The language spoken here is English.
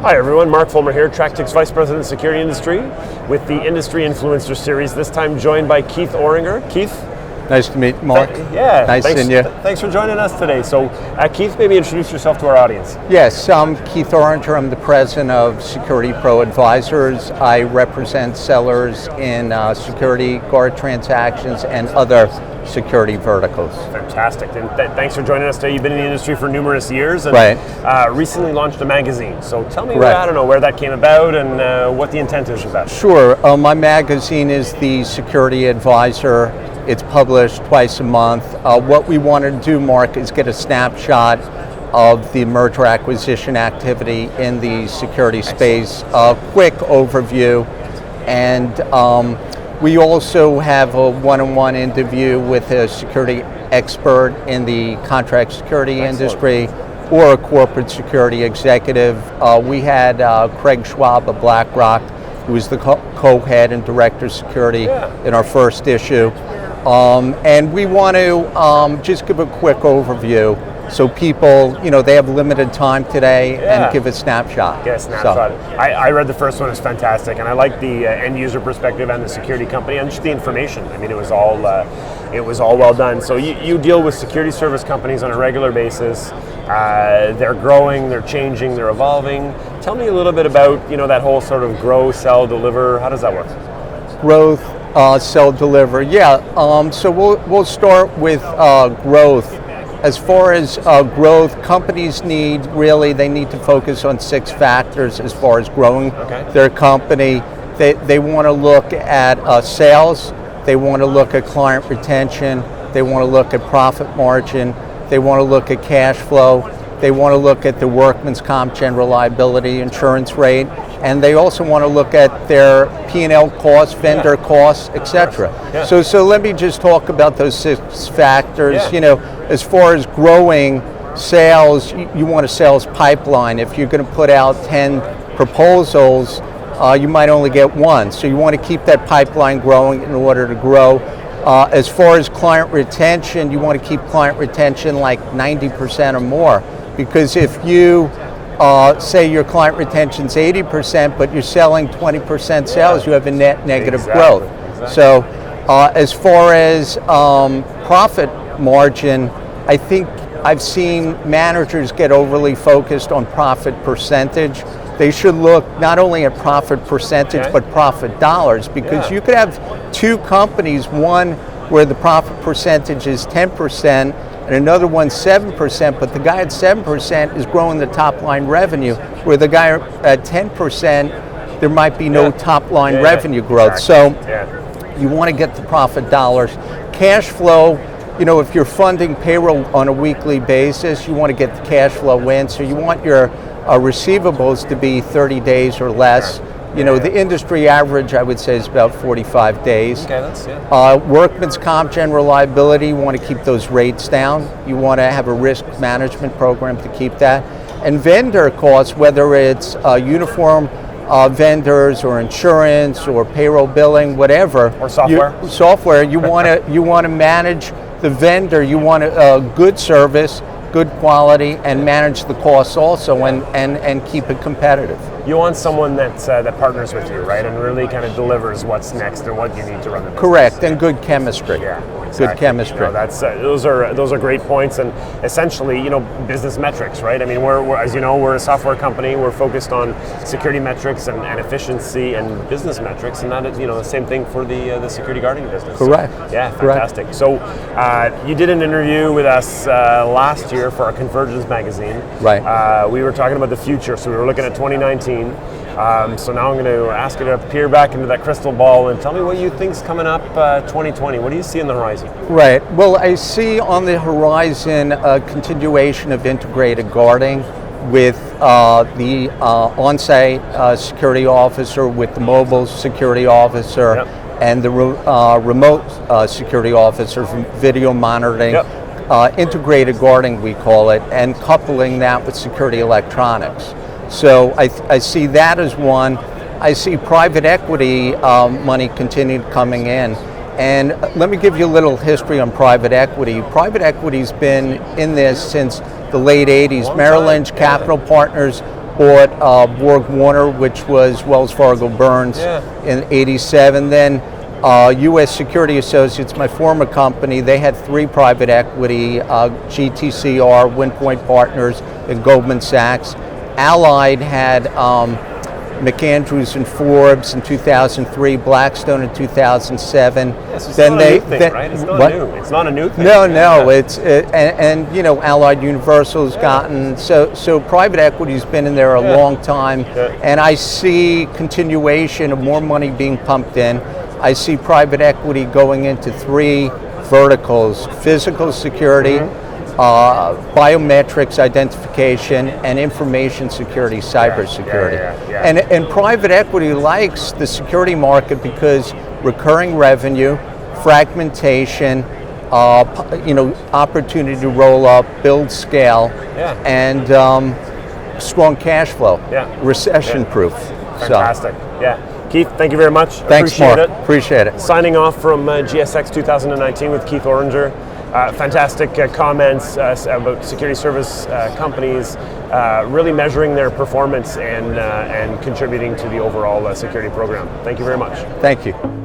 Hi everyone, Mark Fulmer here, TrackTik's Vice President of Security Industry with the Industry Influencer Series, this time joined by Keith Oringer. Keith? Nice to meet you, Mark. Nice seeing you. Thanks for joining us today. So Keith, maybe introduce yourself to our audience. Yes, I'm Keith Oringer. I'm the President of Security Pro Advisors. I represent sellers in security guard transactions and other security verticals. Fantastic, and thanks for joining us today. You've been in the industry for numerous years and recently launched a magazine. So tell me, I don't know, where that came about and what the intent is with that. Sure, my magazine is the Security Advisor. It's published twice a month. What we wanted to do, Mark, is get a snapshot of the merger acquisition activity in the security space, a quick overview, and we also have a one-on-one interview with a security expert in the contract security industry or a corporate security executive. We had Craig Schwab of BlackRock, who was the co-head and director of security in our first issue. And we want to just give a quick overview so people, they have limited time today and give a snapshot. Yeah, snapshot. So. I read the first one, it's fantastic, and I like the end user perspective and the security company and just the information. I mean, it was all well done. So you deal with security service companies on a regular basis. They're growing, they're changing, they're evolving. Tell me a little bit about that whole sort of grow, sell, deliver. How does that work? Growth, sell, deliver. So we'll start with growth. As far as growth, companies they need to focus on 6 factors as far as growing their company. They want to look at sales, they want to look at client retention, they want to look at profit margin, they want to look at cash flow, they want to look at the workman's comp, general liability insurance rate, and they also want to look at their P&L costs, vendor costs, etc. So let me just talk about those 6 factors. As far as growing sales, you want a sales pipeline. If you're going to put out 10 proposals, you might only get 1. So you want to keep that pipeline growing in order to grow. As far as client retention, you want to keep client retention like 90% or more. Because if you say your client retention is 80%, but you're selling 20% sales, you have a net negative growth. So as far as profit margin, I think I've seen managers get overly focused on profit percentage. They should look not only at profit percentage, but profit dollars, because you could have 2 companies, one where the profit percentage is 10%, and another one 7%, but the guy at 7% is growing the top line revenue, where the guy at 10%, there might be no top line revenue growth. So you want to get the profit dollars. Cash flow, if you're funding payroll on a weekly basis, you want to get the cash flow in, so you want your receivables to be 30 days or less. The industry average, I would say, is about 45 days. Workman's comp, general liability, you want to keep those rates down. You want to have a risk management program to keep that. And vendor costs, whether it's uniform vendors or insurance or payroll billing, whatever. Or software. You want to manage the vendor. You want a good service, good quality, and manage the costs also, and keep it competitive. You want someone that partners with you, right, and really kind of delivers what's next and what you need to run the business. Correct, and good chemistry. Good chemistry. Those are great points, and essentially, business metrics, right? I mean, we're as you know, we're a software company. We're focused on security metrics and efficiency and business metrics, and that is, the same thing for the security guarding business. Correct. So, fantastic. Correct. So you did an interview with us last year for our Convergence magazine. Right. We were talking about the future, so we were looking at 2019. So now I'm going to ask you to peer back into that crystal ball and tell me what you think's coming up 2020. What do you see on the horizon? Right. Well, I see on the horizon a continuation of integrated guarding with the on-site security officer, with the mobile security officer, and the remote security officer from video monitoring. Integrated guarding, we call it, and coupling that with security electronics. So I see that as one. I see private equity money continue coming in. And let me give you a little history on private equity. Private equity's been in this since the late 80s. Merrill Lynch Capital Partners bought Borg Warner, which was Wells Fargo Burns in '87. Then U.S. Security Associates, my former company, they had 3 private equity, GTCR, Windpoint Partners, and Goldman Sachs. Allied had McAndrews and Forbes in 2003, Blackstone in 2007. Yes, it's then not a new thing, right? It's not new. It's not a new thing. No, it's and you know, Allied Universal's gotten so private equity's been in there a long time, and I see continuation of more money being pumped in. I see private equity going into 3 verticals: physical security, biometrics identification, and information security, cybersecurity. And private equity likes the security market because recurring revenue, fragmentation, you know, opportunity to roll up, build scale, and strong cash flow, recession proof. Fantastic. Keith, thank you very much. Thanks, Mark. Appreciate it. Signing off from GSX 2019 with Keith Oringer. Fantastic comments about security service companies really measuring their performance and contributing to the overall security program. Thank you very much. Thank you.